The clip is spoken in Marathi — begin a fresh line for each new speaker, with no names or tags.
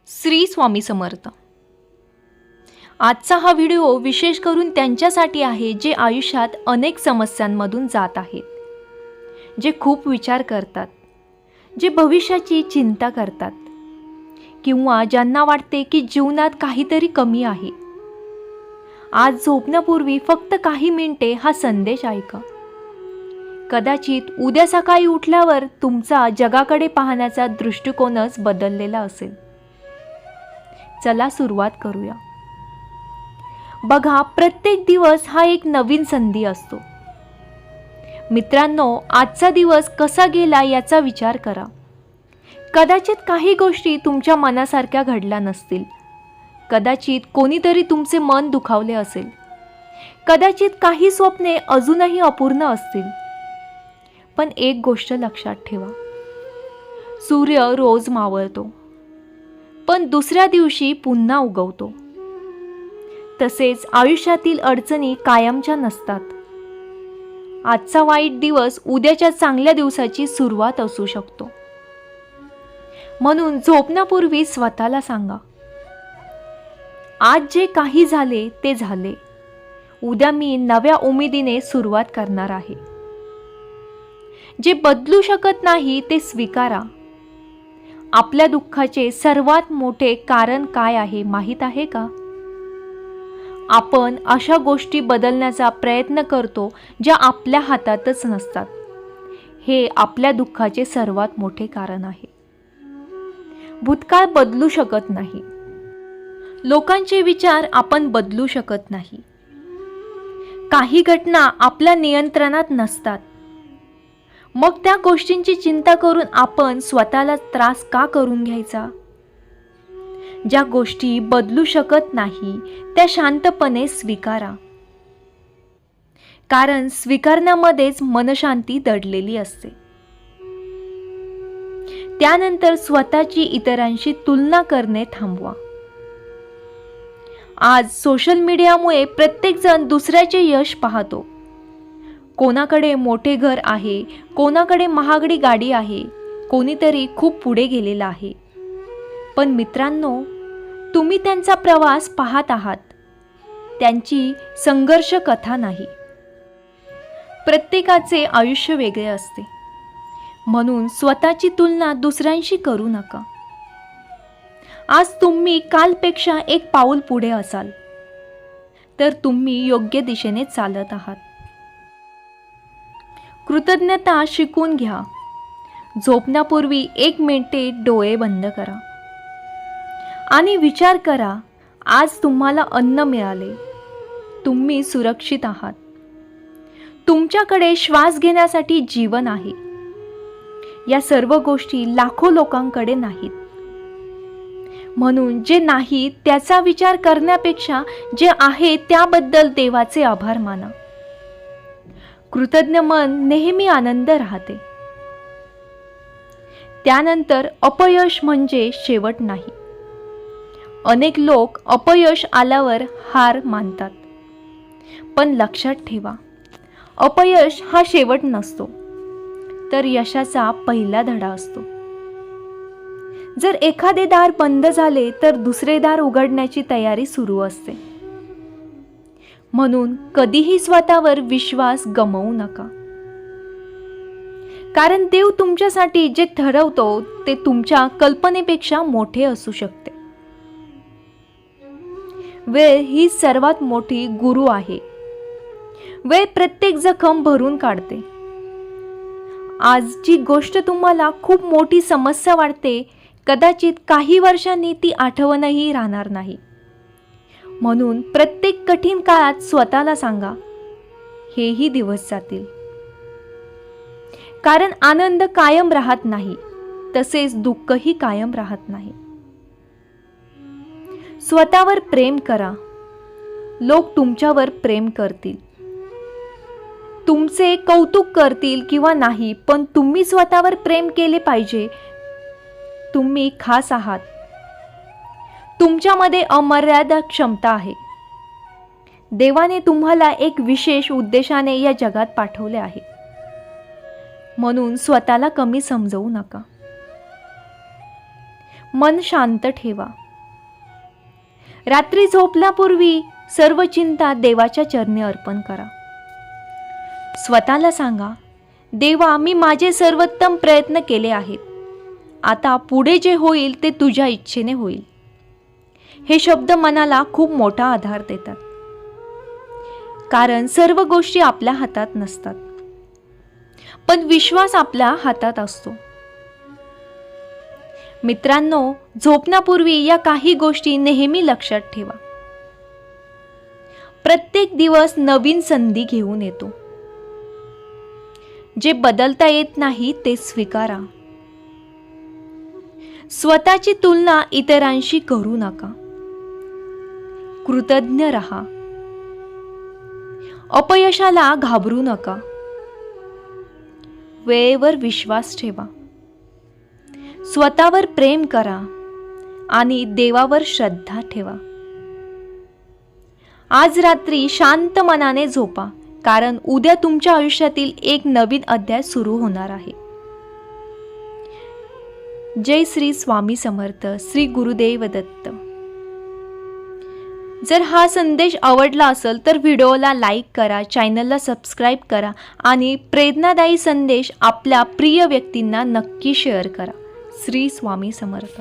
श्री स्वामी समर्थ। आजचा हा व्हिडिओ विशेष करून त्यांच्यासाठी आहे जे आयुष्यात अनेक समस्यांमधून जात आहेत, जे खूप विचार करतात, जे भविष्याची चिंता करतात किंवा ज्यांना वाटते की जीवनात काहीतरी कमी आहे। आज झोपण्यापूर्वी फक्त काही मिनिटे हा संदेश ऐका। कदाचित उद्या सकाळी उठल्यावर तुमचा जगाकडे पाहण्याचा दृष्टिकोनच बदललेला असेल। चला सुरुवात करूया। बघा, प्रत्येक दिवस हा एक नवीन संधी असतो। मित्रांनो, आजचा दिवस कसा गेला याचा विचार करा। कदाचित काही गोष्टी तुमच्या मनासारख्या घडल्या नसतील, कदाचित कोणीतरी तुमचे मन दुखावले असेल, कदाचित काही स्वप्ने अजूनही अपूर्ण असतील। पण एक गोष्ट लक्षात ठेवा, सूर्य रोज मावळतो, पण दुसऱ्या दिवशी पुन्हा उगवतो। तसेच आयुष्यातील अडचणी कायमच्या नसतात। आजचा वाईट दिवस उद्याच्या चांगल्या दिवसाची सुरुवात असू शकतो। म्हणून झोपण्यापूर्वी स्वतःला सांगा, आज जे काही झाले ते झाले, उद्या मी नव्या उमेदीने सुरुवात करणार आहे। जे बदलू शकत नाही ते स्वीकारा। आपल्या दुःखाचे सर्वात मोठे कारण काय आहे माहीत आहे का? आपण अशा गोष्टी बदलण्याचा प्रयत्न करतो ज्या आपल्या हातातच नसतात। हे आपल्या दुःखाचे सर्वात मोठे कारण आहे। भूतकाळ बदलू शकत नाही, लोकांचे विचार आपण बदलू शकत नाही, काही घटना आपल्या नियंत्रणात नसतात। मग त्या गोष्टींची चिंता करून आपण स्वतःला त्रास का करून घ्यायचा? ज्या गोष्टी बदलू शकत नाही त्या शांतपणे स्वीकारा, कारण स्वीकारण्यामध्येच मनशांती दडलेली असते। त्यानंतर स्वतःची इतरांशी तुलना करणे थांबवा। आज सोशल मीडियामुळे प्रत्येकजण दुसऱ्याचे यश पाहतो। कोणाकडे मोठे घर आहे, कोणाकडे महागडी गाडी आहे, कोणीतरी खूप पुढे गेलेला आहे। पण मित्रांनो, तुम्ही त्यांचा प्रवास पाहत आहात, त्यांची संघर्ष कथा नाही। प्रत्येकाचे आयुष्य वेगळे असते, म्हणून स्वतःची तुलना दुसऱ्यांशी करू नका। आज तुम्ही कालपेक्षा एक पाऊल पुढे असाल तर तुम्ही योग्य दिशेने चालत आहात। कृतज्ञता शिकून घ्या। झोपण्यापूर्वी 1 मिनिटे डोळे बंद करा आणि विचार करा, आज तुम्हाला अन्न मिळाले, तुम्ही सुरक्षित आहात, तुमच्याकडे श्वास घेण्यासाठी जीवन आहे। या सर्व गोष्टी लाखो लोकांकडे नाहीत। म्हणून जे नाही त्याचा विचार करण्यापेक्षा जे आहे त्याबद्दल देवाचे आभार माना। कृतज्ञ मन नेहमी आनंद राहते। त्यानंतर अपयश म्हणजे शेवट नाही। अनेक लोक अपयश आल्यावर हार मानतात, पण लक्षात ठेवा, अपयश हा शेवट नसतो, तर यशाचा पहिला धडा असतो। जर एखादे दार बंद झाले तर दुसरे दार उघडण्याची तयारी सुरू असते। म्हणून कधीही स्वतःवर विश्वास गमावू नका, कारण देव तुमच्यासाठी जे ठरवतो ते तुमच्या कल्पनेपेक्षा मोठे असू शकते। वेळ ही सर्वात मोठी गुरु आहे। वेळ प्रत्येक जखम भरून काढते। आज जी गोष्ट तुम्हाला खूप मोठी समस्या वाटते, कदाचित काही वर्षांनी ती आठवणही राहणार नाही। म्हणून प्रत्येक कठीण काळात स्वतःला सांगा, हेही दिवस जातील। कारण आनंद कायम राहत नाही, तसेच दुःखही कायम राहत नाही। स्वतःवर प्रेम करा। लोक तुमच्यावर प्रेम करतील, तुमचे कौतुक करतील किंवा नाही, पण तुम्ही स्वतःवर प्रेम केले पाहिजे। तुम्ही खास आहात, तुमच्यामध्ये अमर्याद क्षमता आहे। देवाने तुम्हाला एक विशेष उद्देशाने या जगात पाठवले आहे, म्हणून स्वतःला कमी समजवू नका। मन शांत ठेवा. रात्री झोपण्यापूर्वी सर्व चिंता देवाच्या चरणी अर्पण करा. स्वतःला सांगा, देवा, मी माझे सर्वोत्तम प्रयत्न केले आहेत. आता पुढे जे होईल ते तुझ्या इच्छेने होईल. हे शब्द मनाला खूप मोठा आधार देतात. कारण सर्व गोष्टी आपल्या हातात नसतात, पण विश्वास आपल्या हातात असतो. मित्रांनो, झोपण्यापूर्वी या काही गोष्टी नेहमी लक्षात ठेवा. प्रत्येक दिवस नवीन संधी घेऊन येतो. जे बदलता येत नाही ते स्वीकारा. स्वतःची तुलना इतरांशी करू नका. कृतज्ञ रहा. अपयशाला घाबरू नका. वेळेवर विश्वास ठेवा. स्वतःवर प्रेम करा आणि देवावर श्रद्धा ठेवा. आज रात्री शांत मनाने झोपा, कारण उद्या तुमच्या आयुष्यातील एक नवीन अध्याय सुरू होणार आहे. जय श्री स्वामी समर्थ. श्री गुरुदेव दत्त. जर हा संदेश आवडला असेल तर व्हिडिओला लाईक करा, चॅनलला सबस्क्राईब करा आणि प्रेरणादायी संदेश आपल्या प्रिय व्यक्तींना नक्की शेअर करा. श्री स्वामी समर्थ.